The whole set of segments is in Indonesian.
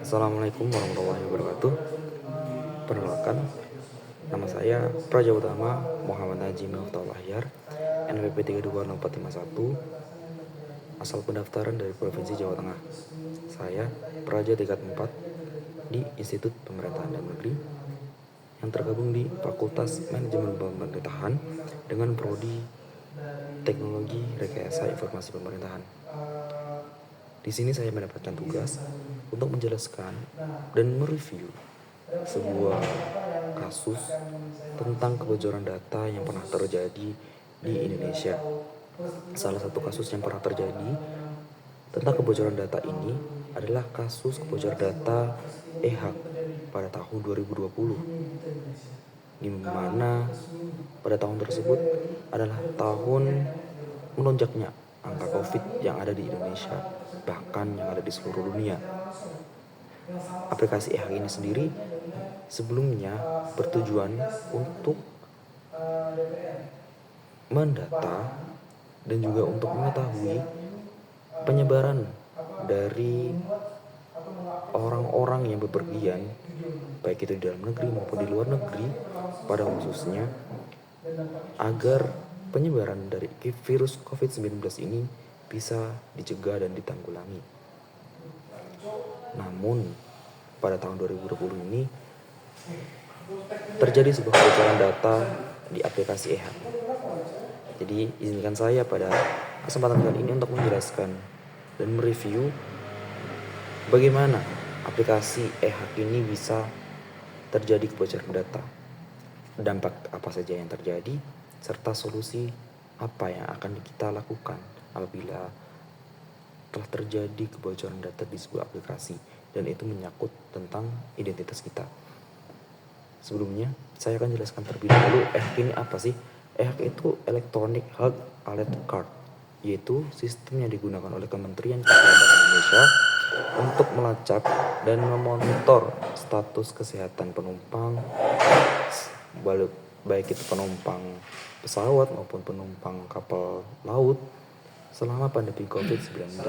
Assalamualaikum warahmatullahi wabarakatuh. Perkenalkan, nama saya Praja Utama Muhammad Najim Lahyar, NPP 320451, asal pendaftaran dari Provinsi Jawa Tengah. Saya Praja tingkat 4 di Institut Pemerintahan Dalam Negeri yang tergabung di Fakultas Manajemen Pemerintahan dengan prodi Teknologi Rekayasa Informasi Pemerintahan. Di sini saya mendapatkan tugas untuk menjelaskan dan mereview sebuah kasus tentang kebocoran data yang pernah terjadi di Indonesia. Salah satu kasus yang pernah terjadi tentang kebocoran data ini adalah kasus kebocoran data EHAK pada tahun 2020, di mana pada tahun tersebut adalah tahun melonjaknya angka COVID yang ada di Indonesia, bahkan yang ada di seluruh dunia. Aplikasi EHAK ini sendiri sebelumnya bertujuan untuk mendata dan juga untuk mengetahui penyebaran dari orang-orang yang bepergian, baik itu di dalam negeri maupun di luar negeri pada khususnya, agar penyebaran dari virus COVID-19 ini bisa dicegah dan ditanggulangi. Namun pada tahun 2020 ini terjadi sebuah kebocoran data di aplikasi EHAK. Jadi izinkan saya pada kesempatan kali ini untuk menjelaskan dan mereview bagaimana aplikasi EHAK ini bisa terjadi kebocoran data, dampak apa saja yang terjadi, serta solusi apa yang akan kita lakukan apabila telah terjadi kebocoran data di sebuah aplikasi dan itu menyangkut tentang identitas kita. Sebelumnya, saya akan jelaskan terlebih dahulu EHAK ini apa sih? EHAK itu Electronic Health Alert Card, yaitu sistem yang digunakan oleh Kementerian Kesehatan Indonesia untuk melacak dan memonitor status kesehatan penumpang, baik itu penumpang pesawat maupun penumpang kapal laut selama pandemi COVID-19,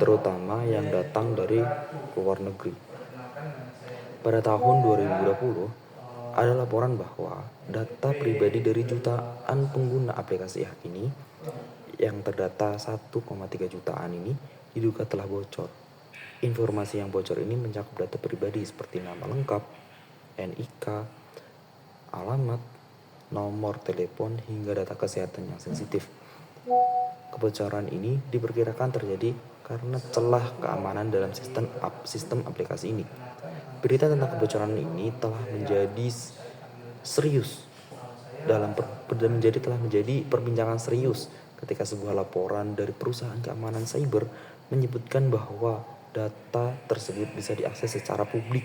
terutama yang datang dari luar negeri. Pada tahun 2020, ada laporan bahwa data pribadi dari jutaan pengguna aplikasi EHAK ini yang terdata 1,3 jutaan ini diduga telah bocor. Informasi yang bocor ini mencakup data pribadi seperti nama lengkap, NIK, alamat, nomor telepon, hingga data kesehatan yang sensitif. Kebocoran ini diperkirakan terjadi karena celah keamanan dalam sistem aplikasi ini. Berita tentang kebocoran ini telah menjadi perbincangan serius ketika sebuah laporan dari perusahaan keamanan cyber menyebutkan bahwa data tersebut bisa diakses secara publik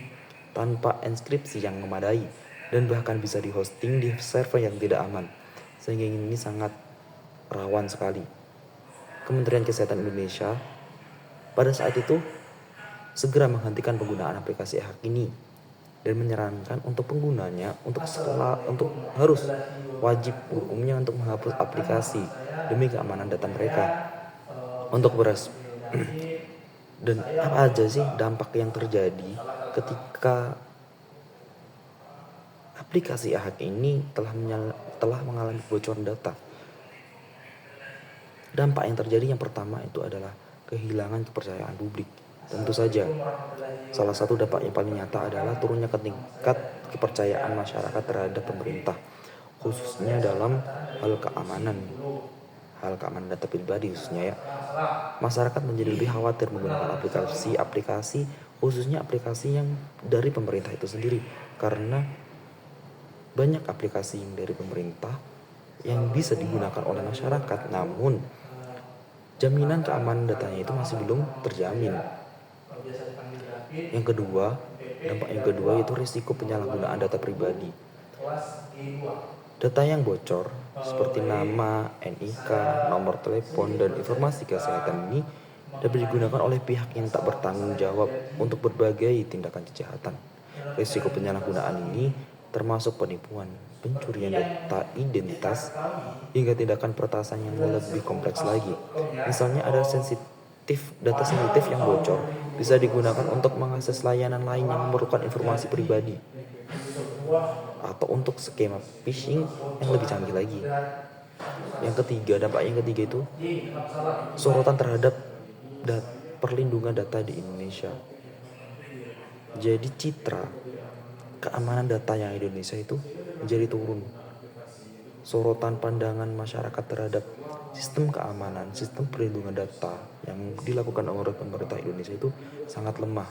tanpa enkripsi yang memadai dan bahkan bisa dihosting di server yang tidak aman, sehingga ini sangat rawan sekali. Kementerian Kesehatan Indonesia pada saat itu segera menghentikan penggunaan aplikasi EHAK ini dan menyarankan untuk penggunanya untuk harus wajib hukumnya untuk menghapus aplikasi demi keamanan data mereka. Untuk beras dan apa aja sih dampak yang terjadi ketika aplikasi EHAK ini telah mengalami kebocoran data? Dampak yang terjadi yang pertama itu adalah kehilangan kepercayaan publik. Tentu saja, salah satu dampak yang paling nyata adalah turunnya tingkat kepercayaan masyarakat terhadap pemerintah, khususnya dalam hal keamanan data pribadi khususnya ya. Masyarakat menjadi lebih khawatir menggunakan aplikasi, khususnya aplikasi yang dari pemerintah itu sendiri, karena banyak aplikasi yang dari pemerintah yang bisa digunakan oleh masyarakat, namun jaminan keamanan datanya itu masih belum terjamin. Dampak yang kedua yaitu risiko penyalahgunaan data pribadi. Data yang bocor seperti nama, NIK, nomor telepon, dan informasi kesehatan ini dapat digunakan oleh pihak yang tak bertanggung jawab untuk berbagai tindakan kejahatan. Risiko penyalahgunaan ini termasuk penipuan, pencurian data identitas, hingga tindakan peretasan yang lebih kompleks lagi. Misalnya ada data sensitif yang bocor bisa digunakan untuk mengakses layanan lain yang memerlukan informasi pribadi, atau untuk skema phishing yang lebih canggih lagi. Dampak yang ketiga itu sorotan terhadap perlindungan data di Indonesia. Jadi citra keamanan data yang Indonesia itu menjadi turun. Sorotan pandangan masyarakat terhadap sistem keamanan, sistem perlindungan data yang dilakukan oleh pemerintah Indonesia itu sangat lemah.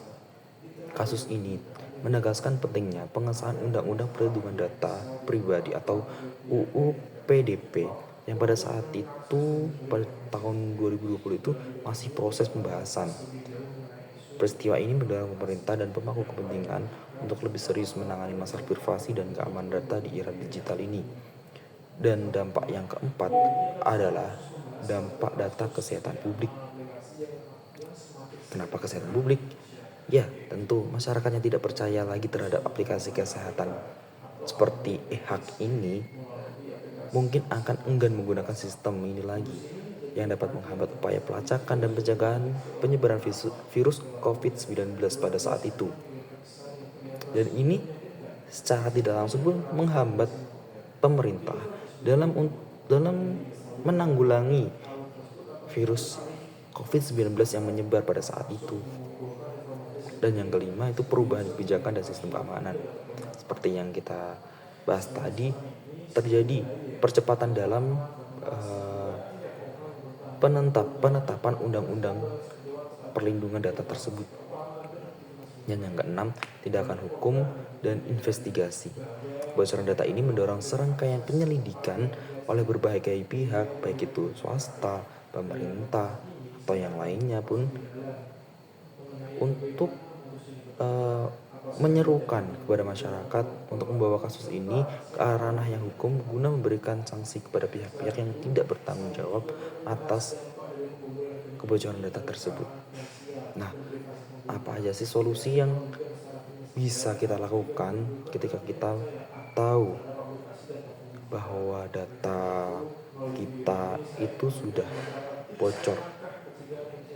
Kasus ini menegaskan pentingnya pengesahan Undang-Undang Perlindungan Data Pribadi atau UU PDP yang pada saat itu pada tahun 2020 itu masih proses pembahasan. Peristiwa ini mendorong pemerintah dan pemangku kepentingan untuk lebih serius menangani masalah privasi dan keamanan data di era digital ini. Dan dampak yang keempat adalah dampak data kesehatan publik. Kenapa kesehatan publik? Ya, tentu masyarakatnya tidak percaya lagi terhadap aplikasi kesehatan seperti e-hak ini, mungkin akan enggan menggunakan sistem ini lagi yang dapat menghambat upaya pelacakan dan pencegahan penyebaran virus COVID-19 pada saat itu. Dan ini secara tidak langsung pun menghambat pemerintah dalam menanggulangi virus COVID-19 yang menyebar pada saat itu. Dan yang kelima itu perubahan kebijakan dan sistem keamanan. Seperti yang kita bahas tadi, terjadi percepatan dalam penetapan undang-undang perlindungan data tersebut. Dan yang keenam, tindakan hukum dan investigasi. Kebocoran data ini mendorong serangkaian penyelidikan oleh berbagai pihak, baik itu swasta, pemerintah, atau yang lainnya pun, untuk menyerukan kepada masyarakat untuk membawa kasus ini ke ranah yang hukum guna memberikan sanksi kepada pihak-pihak yang tidak bertanggung jawab atas kebocoran data tersebut. Nah, apa aja sih solusi yang bisa kita lakukan ketika kita tahu bahwa data kita itu sudah bocor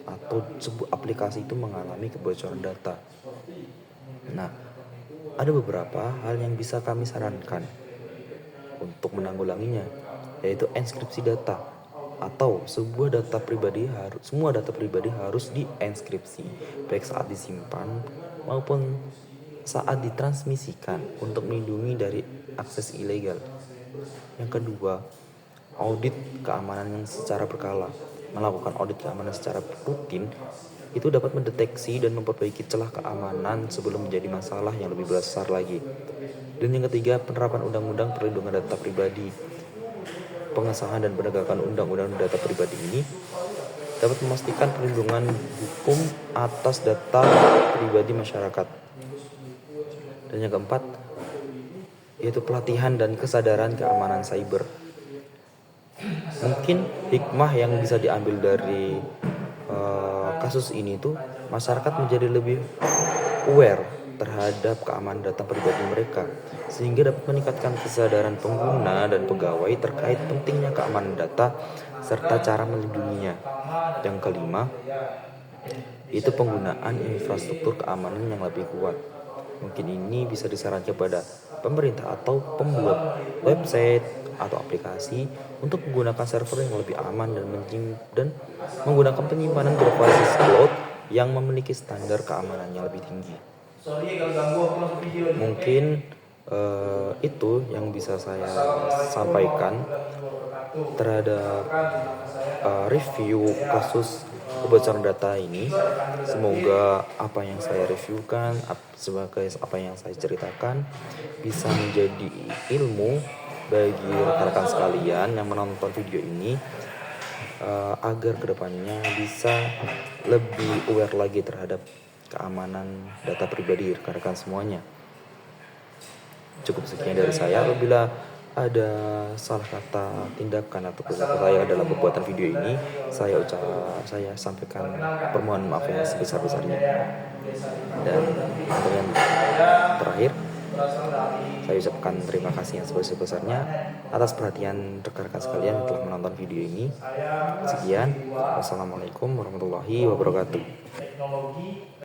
atau sebuah aplikasi itu mengalami kebocoran data? Nah, ada beberapa hal yang bisa kami sarankan untuk menanggulanginya, yaitu enskripsi data, atau semua data pribadi harus dienskripsi, baik saat disimpan maupun saat ditransmisikan untuk melindungi dari akses ilegal. Yang kedua, audit keamanan yang secara berkala. Melakukan audit keamanan secara rutin itu dapat mendeteksi dan memperbaiki celah keamanan sebelum menjadi masalah yang lebih besar lagi. Dan yang ketiga, penerapan Undang-Undang Perlindungan Data Pribadi. Pengesahan dan penegakan Undang-Undang Data Pribadi ini dapat memastikan perlindungan hukum atas data pribadi masyarakat. Dan yang keempat, yaitu pelatihan dan kesadaran keamanan cyber. Mungkin hikmah yang bisa diambil dari kasus ini tuh, masyarakat menjadi lebih aware terhadap keamanan data pribadi mereka, sehingga dapat meningkatkan kesadaran pengguna dan pegawai terkait pentingnya keamanan data serta cara melindunginya. Yang kelima, itu penggunaan infrastruktur keamanan yang lebih kuat. Mungkin ini bisa disarankan kepada pemerintah atau pembuat website atau aplikasi untuk menggunakan server yang lebih aman dan menggunakan penyimpanan berbasis cloud yang memiliki standar keamanan yang lebih tinggi. Mungkin itu yang bisa saya sampaikan terhadap review kasus kebocoran data ini. Semoga apa yang saya reviewkan, sebagai apa yang saya ceritakan, bisa menjadi ilmu bagi rekan-rekan sekalian yang menonton video ini, agar kedepannya bisa lebih aware lagi terhadap keamanan data pribadi rekan-rekan semuanya. Cukup sekian dari saya. Apabila ada salah kata, tindakan atau kesalahan saya dalam pembuatan video ini, saya sampaikan permohonan maaf yang sebesar-besarnya. Dan untuk yang terakhir, saya ucapkan terima kasih yang sebesar-besarnya atas perhatian rekan-rekan sekalian yang telah menonton video ini. Sekian, wassalamualaikum warahmatullahi wabarakatuh.